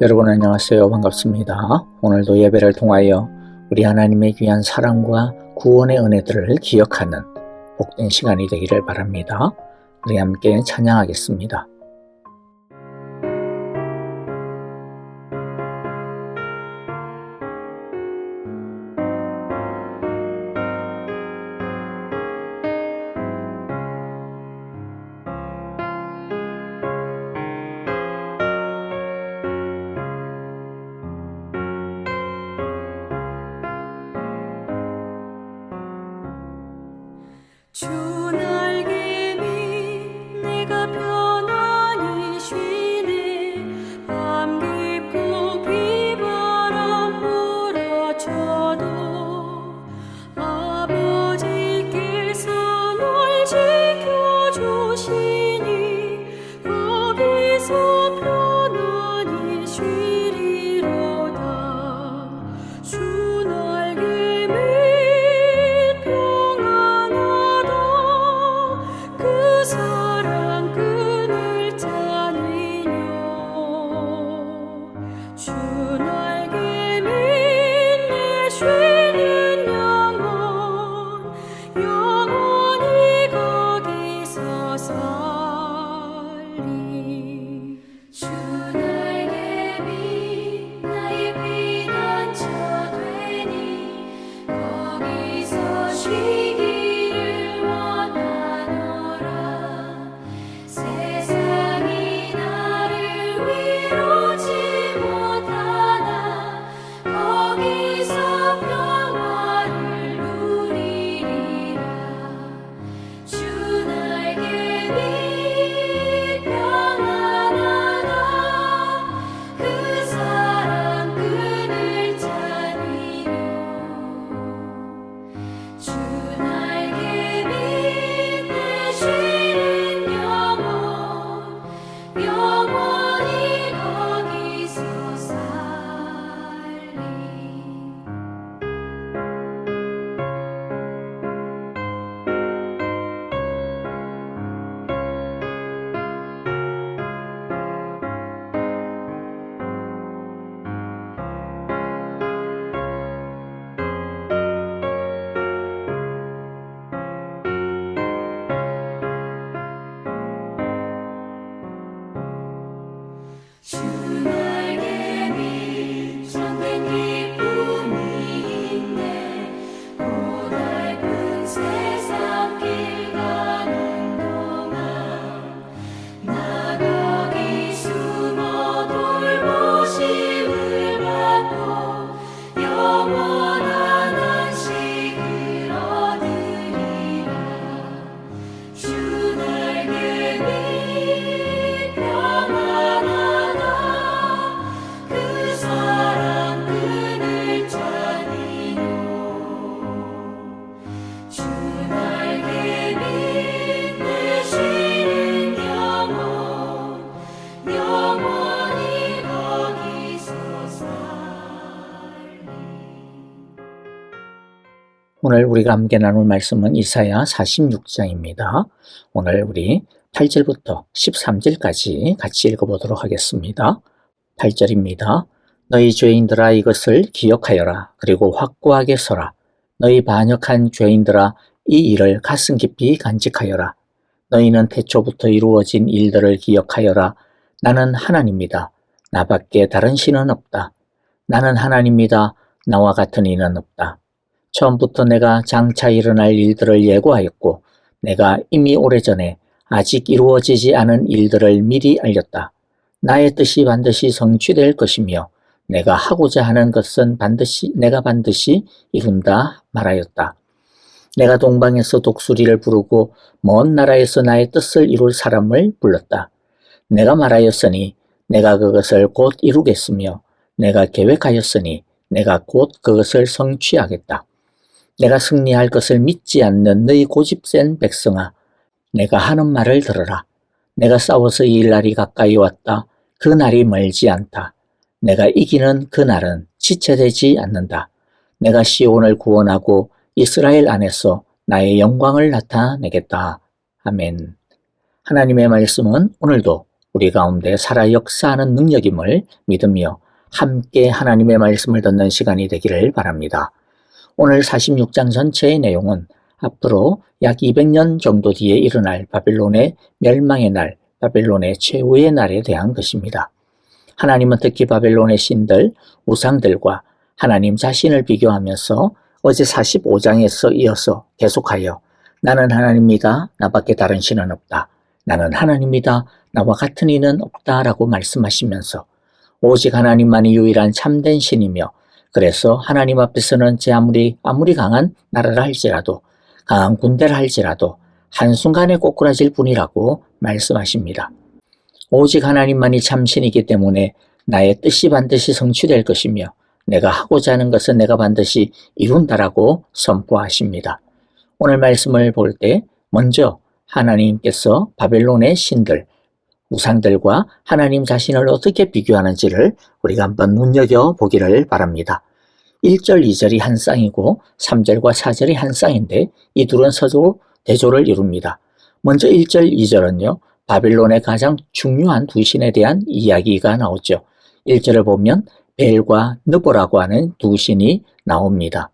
여러분 안녕하세요. 반갑습니다. 오늘도 예배를 통하여 우리 하나님의 귀한 사랑과 구원의 은혜들을 기억하는 복된 시간이 되기를 바랍니다. 우리 함께 찬양하겠습니다. 주 날개미 내가 편안히 쉬네. 밤 깊고 비바람 몰아쳐도 아버지께서 널 지켜주시니 거기서 편안히 쉬리로다. 주 날개미 그 사랑 끈을 짜니뇨. 주 날개미 내 쉬는 영혼 영원히 거기서 살리. 주 날개미 나의 피난처 되니 거기서 쉬기를 원하노라. 세상이 나를 위로치 못하나 거기서 평화를 누리리라. 주 날개미 평안하다. 그 사랑 끈을 짜니요. 주 날개미 내 쉬는 영혼 영원히 거기서 살리. 주 날개미 참된 기쁨이 있네. 고달픈 세상 길 가는 동안 나 거기 숨어 돌보심을 받고 영원한 안식을 얻으리라. 주 날개미 평안하다. 그 사랑 끈을 짜니요. 주 날개미 내 쉬는 영혼 영원히 거기서 살리. 오늘 우리가 함께 나눌 말씀은 이사야 46장입니다. 오늘 우리 8절부터 13절까지 같이 읽어보도록 하겠습니다. 8절입니다. 너희 죄인들아 이것을 기억하여라. 그리고 확고하게 서라. 너희 반역한 죄인들아 이 일을 가슴 깊이 간직하여라. 너희는 태초부터 이루어진 일들을 기억하여라. 나는 하나님이다. 나밖에 다른 신은 없다. 나는 하나님이다. 나와 같은 이는 없다. 처음부터 내가 장차 일어날 일들을 예고하였고 내가 이미 오래전에 아직 이루어지지 않은 일들을 미리 알렸다. 나의 뜻이 반드시 성취될 것이며 내가 하고자 하는 것은 내가 반드시 이룬다 말하였다. 내가 동방에서 독수리를 부르고 먼 나라에서 나의 뜻을 이룰 사람을 불렀다. 내가 말하였으니 내가 그것을 곧 이루겠으며 내가 계획하였으니 내가 곧 그것을 성취하겠다. 내가 승리할 것을 믿지 않는 너희 고집센 백성아, 내가 하는 말을 들으라. 내가 싸워서 이길 날이 가까이 왔다. 그 날이 멀지 않다. 내가 이기는 그 날은 지체되지 않는다. 내가 시온을 구원하고 이스라엘 안에서 나의 영광을 나타내겠다. 아멘. 하나님의 말씀은 오늘도 우리 가운데 살아 역사하는 능력임을 믿으며 함께 하나님의 말씀을 듣는 시간이 되기를 바랍니다. 오늘 46장 전체의 내용은 앞으로 약 200년 정도 뒤에 일어날 바빌론의 멸망의 날, 바빌론의 최후의 날에 대한 것입니다. 하나님은 특히 바빌론의 신들, 우상들과 하나님 자신을 비교하면서 어제 45장에서 이어서 계속하여 나는 하나님이다, 나밖에 다른 신은 없다. 나는 하나님이다, 나와 같은 이는 없다라고 말씀하시면서 오직 하나님만이 유일한 참된 신이며 그래서 하나님 앞에서는 제 아무리 강한 나라를 할지라도 강한 군대를 할지라도 한순간에 꼬꾸라질 뿐이라고 말씀하십니다. 오직 하나님만이 참신이기 때문에 나의 뜻이 반드시 성취될 것이며 내가 하고자 하는 것은 내가 반드시 이룬다라고 선포하십니다. 오늘 말씀을 볼 때 먼저 하나님께서 바벨론의 신들, 우상들과 하나님 자신을 어떻게 비교하는지를 우리가 한번 눈여겨보기를 바랍니다. 1절, 2절이 한 쌍이고 3절과 4절이 한 쌍인데 이 둘은 서로 대조를 이룹니다. 먼저 1절, 2절은요. 바빌론의 가장 중요한 두 신에 대한 이야기가 나오죠. 1절을 보면 벨과 느보라고 하는 두 신이 나옵니다.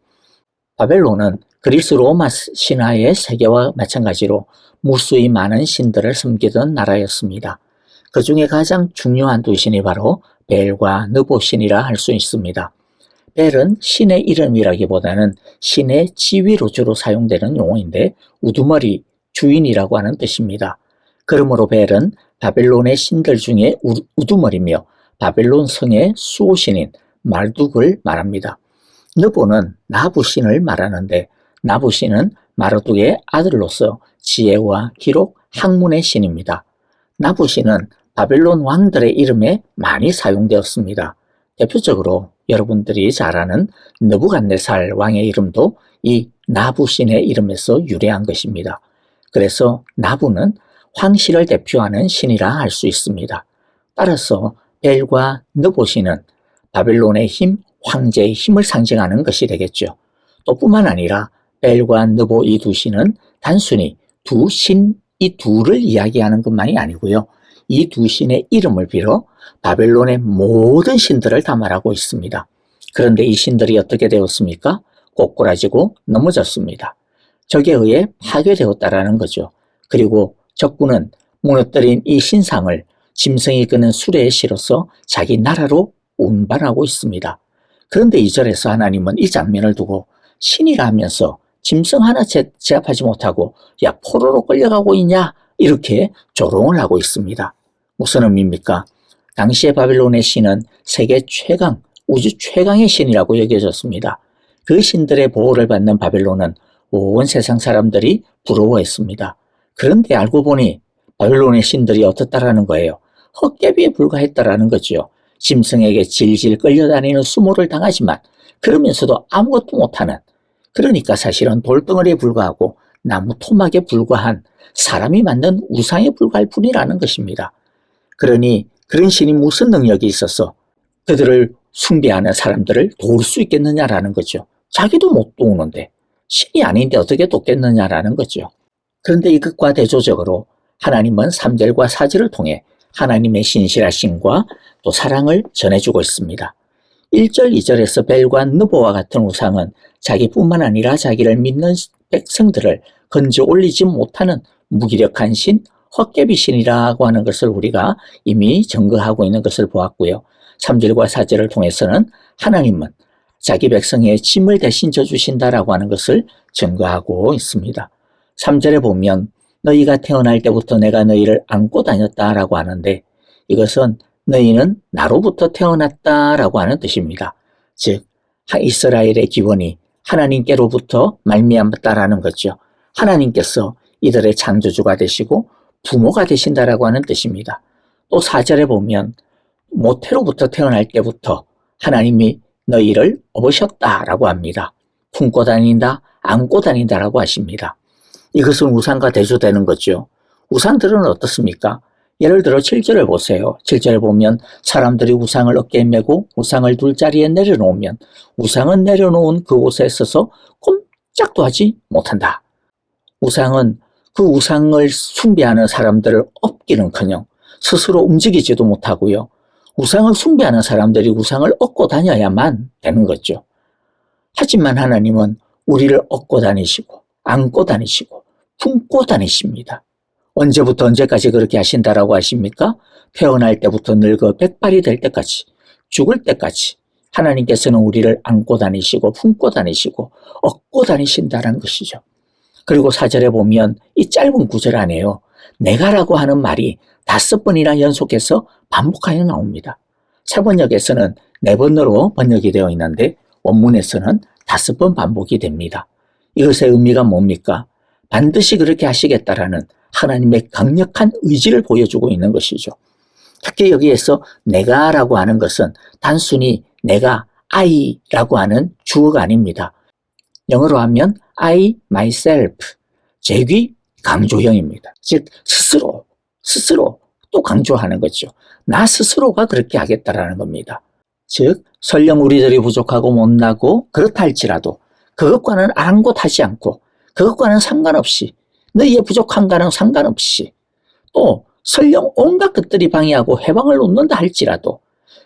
바벨론은 그리스 로마 신화의 세계와 마찬가지로 무수히 많은 신들을 섬기던 나라였습니다. 그 중에 가장 중요한 두 신이 바로 벨과 느보 신이라 할 수 있습니다. 벨은 신의 이름이라기보다는 신의 지위로 주로 사용되는 용어인데 우두머리, 주인이라고 하는 뜻입니다. 그러므로 벨은 바벨론의 신들 중에 우두머리며 바벨론 성의 수호신인 말둑을 말합니다. 느보는 나부신을 말하는데 나부신은 마르둑의 아들로서 지혜와 기록, 학문의 신입니다. 나부신은 바벨론 왕들의 이름에 많이 사용되었습니다. 대표적으로 여러분들이 잘 아는 느부갓네살 왕의 이름도 이 나부신의 이름에서 유래한 것입니다. 그래서 나부는 황실을 대표하는 신이라 할 수 있습니다. 따라서 벨과 느보신은 바벨론의 힘, 황제의 힘을 상징하는 것이 되겠죠. 또 뿐만 아니라 벨과 느보 이 두 신은 단순히 두 신, 이 둘을 이야기하는 것만이 아니고요. 이 두 신의 이름을 빌어 바벨론의 모든 신들을 다 말하고 있습니다. 그런데 이 신들이 어떻게 되었습니까? 꼬꾸라지고 넘어졌습니다. 적에 의해 파괴되었다라는 거죠. 그리고 적군은 무너뜨린 이 신상을 짐승이 끄는 수레에 실어서 자기 나라로 운반하고 있습니다. 그런데 2절에서 하나님은 이 장면을 두고 신이라 하면서 짐승 하나 제압하지 못하고 야 포로로 끌려가고 있냐 이렇게 조롱을 하고 있습니다. 무슨 의미입니까? 당시의 바빌론의 신은 세계 최강, 우주 최강의 신이라고 여겨졌습니다. 그 신들의 보호를 받는 바빌론은 온 세상 사람들이 부러워했습니다. 그런데 알고 보니 바빌론의 신들이 어떻다라는 거예요. 헛개비에 불과했다라는 거죠. 짐승에게 질질 끌려다니는 수모를 당하지만 그러면서도 아무것도 못하는, 그러니까 사실은 돌덩어리에 불과하고 나무 토막에 불과한 사람이 만든 우상에 불과할 뿐이라는 것입니다. 그러니 그런 신이 무슨 능력이 있어서 그들을 숭배하는 사람들을 도울 수 있겠느냐라는 거죠. 자기도 못 도우는데 신이 아닌데 어떻게 돕겠느냐라는 거죠. 그런데 이것과 대조적으로 하나님은 3절과 4절을 통해 하나님의 신실하심과 또 사랑을 전해주고 있습니다. 1절, 2절에서 벨과 느보와 같은 우상은 자기뿐만 아니라 자기를 믿는 백성들을 건져 올리지 못하는 무기력한 신, 헛개비 신이라고 하는 것을 우리가 이미 증거하고 있는 것을 보았고요. 3절과 4절을 통해서는 하나님은 자기 백성의 짐을 대신 져주신다라고 하는 것을 증거하고 있습니다. 3절에 보면 너희가 태어날 때부터 내가 너희를 안고 다녔다라고 하는데 이것은 너희는 나로부터 태어났다라고 하는 뜻입니다. 즉 이스라엘의 기원이 하나님께로부터 말미암았다라는 거죠. 하나님께서 이들의 창조주가 되시고 부모가 되신다라고 하는 뜻입니다. 또 4절에 보면 모태로부터 태어날 때부터 하나님이 너희를 업으셨다라고 합니다. 품고 다닌다, 안고 다닌다라고 하십니다. 이것은 우상과 대조되는 거죠. 우상들은 어떻습니까? 예를 들어 7절을 보세요. 7절을 보면 사람들이 우상을 어깨에 메고 우상을 둘 자리에 내려놓으면 우상은 내려놓은 그곳에 서서 꼼짝도 하지 못한다. 우상은 그 우상을 숭배하는 사람들을 업기는커녕 스스로 움직이지도 못하고요. 우상을 숭배하는 사람들이 우상을 얻고 다녀야만 되는 거죠. 하지만 하나님은 우리를 얻고 다니시고 안고 다니시고 품고 다니십니다. 언제부터 언제까지 그렇게 하신다라고 하십니까? 태어날 때부터 늙어 백발이 될 때까지, 죽을 때까지 하나님께서는 우리를 안고 다니시고 품고 다니시고 얻고 다니신다는 것이죠. 그리고 4절에 보면 이 짧은 구절 안에요, 내가라고 하는 말이 5번이나 연속해서 반복하여 나옵니다. 세번역에서는 4번으로 번역이 되어 있는데 원문에서는 5번 반복이 됩니다. 이것의 의미가 뭡니까? 반드시 그렇게 하시겠다라는 하나님의 강력한 의지를 보여주고 있는 것이죠. 특히 여기에서 내가라고 하는 것은 단순히 내가, I라고 하는 주어가 아닙니다. 영어로 하면 I, myself, 제귀 강조형입니다. 즉 스스로 또 강조하는 거죠. 나 스스로가 그렇게 하겠다라는 겁니다. 즉 설령 우리들이 부족하고 못나고 그렇다 할지라도 그것과는 아랑곳하지 않고 그것과는 상관없이, 너희의 부족함과는 상관없이, 또 설령 온갖 것들이 방해하고 해방을 놓는다 할지라도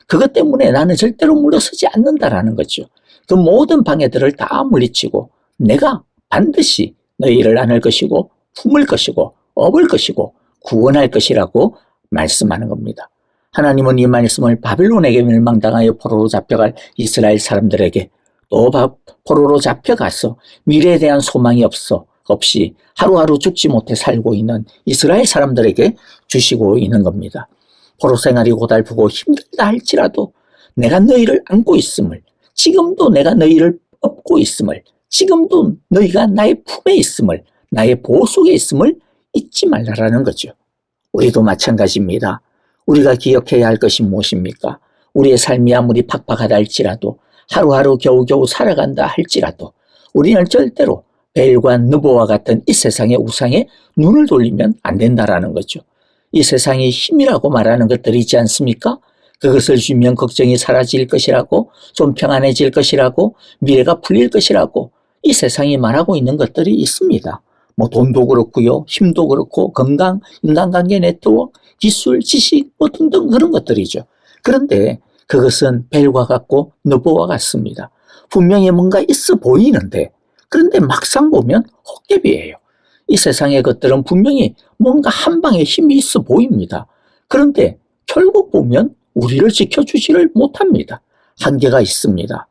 그것 때문에 나는 절대로 물러서지 않는다라는 거죠. 그 모든 방해들을 다 물리치고 내가 반드시 너희를 안을 것이고 품을 것이고 업을 것이고 구원할 것이라고 말씀하는 겁니다. 하나님은 이 말씀을 바벨론에게 멸망당하여 포로로 잡혀갈 이스라엘 사람들에게, 또 포로로 잡혀가서 미래에 대한 소망이 없이 하루하루 죽지 못해 살고 있는 이스라엘 사람들에게 주시고 있는 겁니다. 포로 생활이 고달프고 힘들다 할지라도 내가 너희를 안고 있음을, 지금도 내가 너희를 업고 있음을, 지금도 너희가 나의 품에 있음을, 나의 보호 속에 있음을 잊지 말라라는 거죠. 우리도 마찬가지입니다. 우리가 기억해야 할 것이 무엇입니까? 우리의 삶이 아무리 팍팍하다 할지라도, 하루하루 겨우겨우 살아간다 할지라도 우리는 절대로 벨과 느보와 같은 이 세상의 우상에 눈을 돌리면 안 된다라는 거죠. 이 세상이 힘이라고 말하는 것들이 있지 않습니까? 그것을 주면 걱정이 사라질 것이라고, 좀 평안해질 것이라고, 미래가 풀릴 것이라고 이 세상이 말하고 있는 것들이 있습니다. 돈도 그렇고요, 힘도 그렇고, 건강, 인간관계 네트워크, 기술, 지식 등등 그런 것들이죠. 그런데 그것은 벨과 같고 느보와 같습니다. 분명히 뭔가 있어 보이는데, 그런데 막상 보면 헛개비예요. 이 세상의 것들은 분명히 뭔가 한 방에 힘이 있어 보입니다. 그런데 결국 보면 우리를 지켜주지를 못합니다. 한계가 있습니다.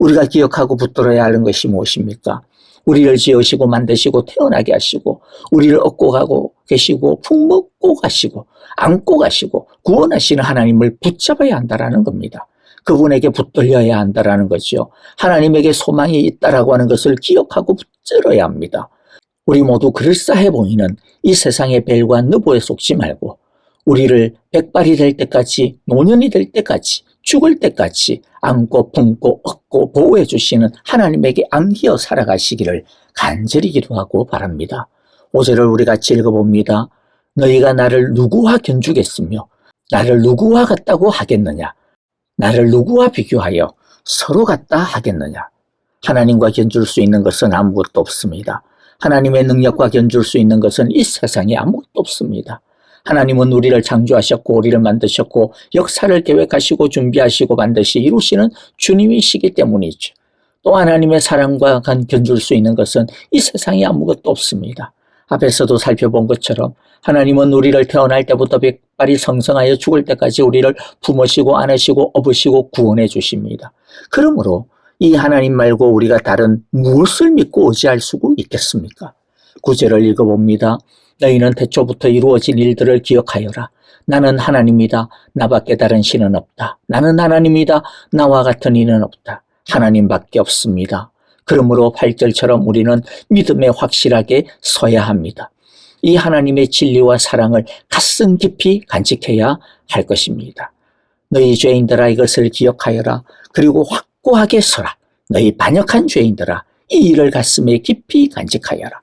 우리가 기억하고 붙들어야 하는 것이 무엇입니까? 우리를 지으시고 만드시고 태어나게 하시고 우리를 얻고 가고 계시고 품먹고 가시고 안고 가시고 구원하시는 하나님을 붙잡아야 한다는 겁니다. 그분에게 붙들려야 한다는 거죠. 하나님에게 소망이 있다라고 하는 것을 기억하고 붙들어야 합니다. 우리 모두 그럴싸해 보이는 이 세상의 벨과 느보에 속지 말고 우리를 백발이 될 때까지, 노년이 될 때까지, 죽을 때까지 안고 품고 얻고 보호해 주시는 하나님에게 안기어 살아가시기를 간절히 기도하고 바랍니다. 5절을 우리 같이 읽어봅니다. 너희가 나를 누구와 견주겠으며 나를 누구와 같다고 하겠느냐? 나를 누구와 비교하여 서로 같다 하겠느냐? 하나님과 견줄 수 있는 것은 아무것도 없습니다. 하나님의 능력과 견줄 수 있는 것은 이 세상에 아무것도 없습니다. 하나님은 우리를 창조하셨고 우리를 만드셨고 역사를 계획하시고 준비하시고 반드시 이루시는 주님이시기 때문이죠. 또 하나님의 사랑과 견줄 수 있는 것은 이 세상에 아무것도 없습니다. 앞에서도 살펴본 것처럼 하나님은 우리를 태어날 때부터 백발이 성성하여 죽을 때까지 우리를 품으시고 안으시고 업으시고 구원해 주십니다. 그러므로 이 하나님 말고 우리가 다른 무엇을 믿고 의지할 수 있겠습니까? 9절을 읽어봅니다. 너희는 태초부터 이루어진 일들을 기억하여라. 나는 하나님이다. 나밖에 다른 신은 없다. 나는 하나님이다. 나와 같은 이는 없다. 하나님밖에 없습니다. 그러므로 8절처럼 우리는 믿음에 확실하게 서야 합니다. 이 하나님의 진리와 사랑을 가슴 깊이 간직해야 할 것입니다. 너희 죄인들아 이것을 기억하여라. 그리고 확고하게 서라. 너희 반역한 죄인들아 이 일을 가슴에 깊이 간직하여라.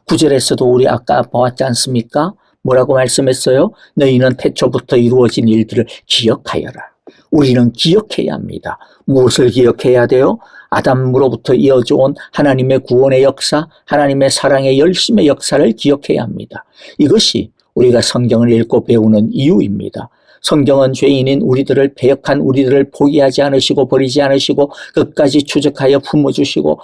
9절에서도 우리 아까 보았지 않습니까? 뭐라고 말씀했어요? 너희는 태초부터 이루어진 일들을 기억하여라. 우리는 기억해야 합니다. 무엇을 기억해야 돼요? 아담으로부터 이어져 온 하나님의 구원의 역사, 하나님의 사랑의 열심의 역사를 기억해야 합니다. 이것이 우리가 성경을 읽고 배우는 이유입니다. 성경은 죄인인 우리들을 배역한 우리들을 포기하지 않으시고 버리지 않으시고 끝까지 추적하여 품어주시고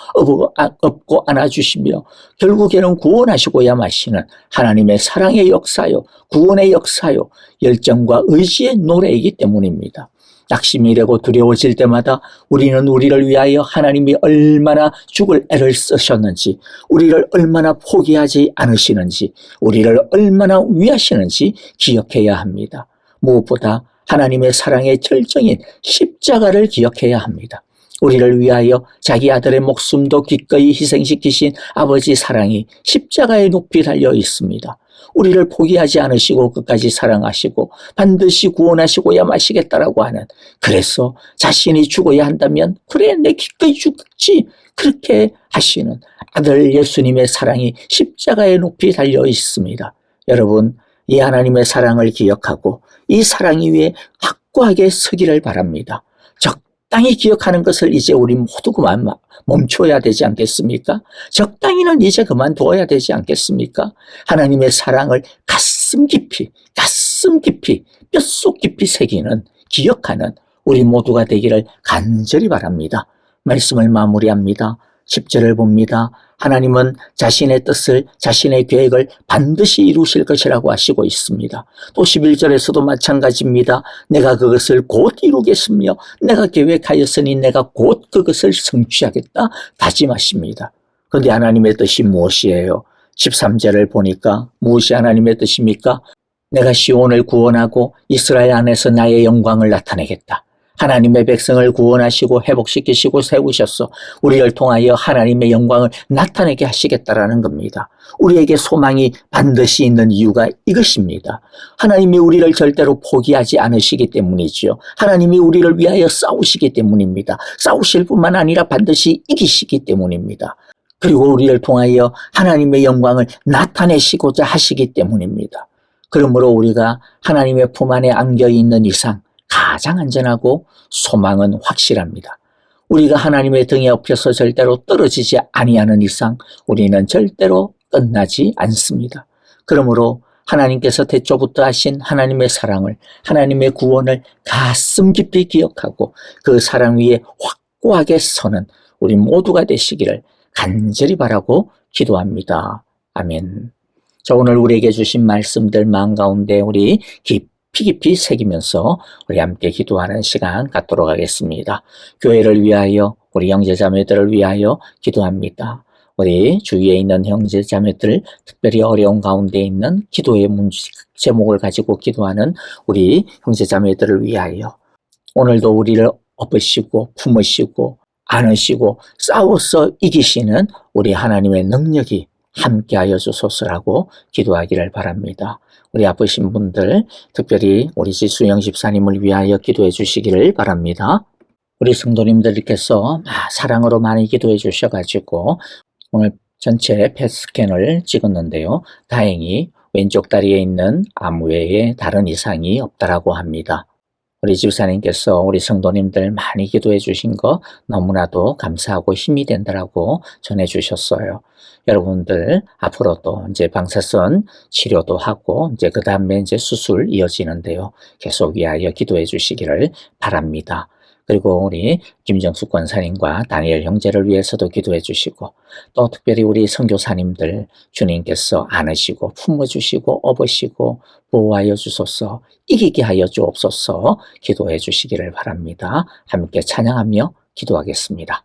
업고 안아주시며 결국에는 구원하시고야 마시는 하나님의 사랑의 역사요, 구원의 역사요, 열정과 의지의 노래이기 때문입니다. 낙심이 되고 두려워질 때마다 우리는 우리를 위하여 하나님이 얼마나 죽을 애를 쓰셨는지, 우리를 얼마나 포기하지 않으시는지, 우리를 얼마나 위하시는지 기억해야 합니다. 무엇보다 하나님의 사랑의 절정인 십자가를 기억해야 합니다. 우리를 위하여 자기 아들의 목숨도 기꺼이 희생시키신 아버지 사랑이 십자가에 높이 달려 있습니다. 우리를 포기하지 않으시고 끝까지 사랑하시고 반드시 구원하시고야 마시겠다라고 하는, 그래서 자신이 죽어야 한다면 그래 내 기꺼이 죽지, 그렇게 하시는 아들 예수님의 사랑이 십자가에 높이 달려 있습니다. 여러분, 이 하나님의 사랑을 기억하고 이 사랑이 위에 확고하게 서기를 바랍니다. 적당히 기억하는 것을 이제 우리 모두 그만 멈춰야 되지 않겠습니까? 적당히는 이제 그만두어야 되지 않겠습니까? 하나님의 사랑을 가슴 깊이 뼛속 깊이 새기는, 기억하는 우리 모두가 되기를 간절히 바랍니다. 말씀을 마무리합니다. 10절을 봅니다. 하나님은 자신의 뜻을, 자신의 계획을 반드시 이루실 것이라고 하시고 있습니다. 또 11절에서도 마찬가지입니다. 내가 그것을 곧 이루겠으며 내가 계획하였으니 내가 곧 그것을 성취하겠다 다짐하십니다. 그런데 하나님의 뜻이 무엇이에요? 13절을 보니까 무엇이 하나님의 뜻입니까? 내가 시온을 구원하고 이스라엘 안에서 나의 영광을 나타내겠다. 하나님의 백성을 구원하시고 회복시키시고 세우셔서 우리를 통하여 하나님의 영광을 나타내게 하시겠다라는 겁니다. 우리에게 소망이 반드시 있는 이유가 이것입니다. 하나님이 우리를 절대로 포기하지 않으시기 때문이지요. 하나님이 우리를 위하여 싸우시기 때문입니다. 싸우실 뿐만 아니라 반드시 이기시기 때문입니다. 그리고 우리를 통하여 하나님의 영광을 나타내시고자 하시기 때문입니다. 그러므로 우리가 하나님의 품 안에 안겨 있는 이상 가장 안전하고 소망은 확실합니다. 우리가 하나님의 등에 업혀서 절대로 떨어지지 아니하는 이상 우리는 절대로 끝나지 않습니다. 그러므로 하나님께서 태초부터 하신 하나님의 사랑을, 하나님의 구원을 가슴 깊이 기억하고 그 사랑 위에 확고하게 서는 우리 모두가 되시기를 간절히 바라고 기도합니다. 아멘. 자, 오늘 우리에게 주신 말씀들 마음 가운데 우리 깊이 새기면서 우리 함께 기도하는 시간 갖도록 하겠습니다. 교회를 위하여, 우리 형제자매들을 위하여 기도합니다. 우리 주위에 있는 형제자매들, 특별히 어려운 가운데 있는 기도의 제목을 가지고 기도하는 우리 형제자매들을 위하여 오늘도 우리를 업으시고 품으시고 안으시고 싸워서 이기시는 우리 하나님의 능력이 함께하여 주소서라고 기도하기를 바랍니다. 우리 아프신 분들, 특별히 우리 지수영 집사님을 위하여 기도해 주시기를 바랍니다. 우리 성도님들께서 사랑으로 많이 기도해 주셔가지고 오늘 전체 펫스캔을 찍었는데요. 다행히 왼쪽 다리에 있는 암 외에 다른 이상이 없다라고 합니다. 우리 집사님께서 우리 성도님들 많이 기도해 주신 거 너무나도 감사하고 힘이 된다라고 전해 주셨어요. 여러분들 앞으로도 이제 방사선 치료도 하고 이제 그 다음에 이제 수술 이어지는데요. 계속 위하여 기도해 주시기를 바랍니다. 그리고 우리 김정숙 권사님과 다니엘 형제를 위해서도 기도해 주시고 또 특별히 우리 선교사님들 주님께서 안으시고 품어주시고 업으시고 보호하여 주소서, 이기게 하여 주옵소서 기도해 주시기를 바랍니다. 함께 찬양하며 기도하겠습니다.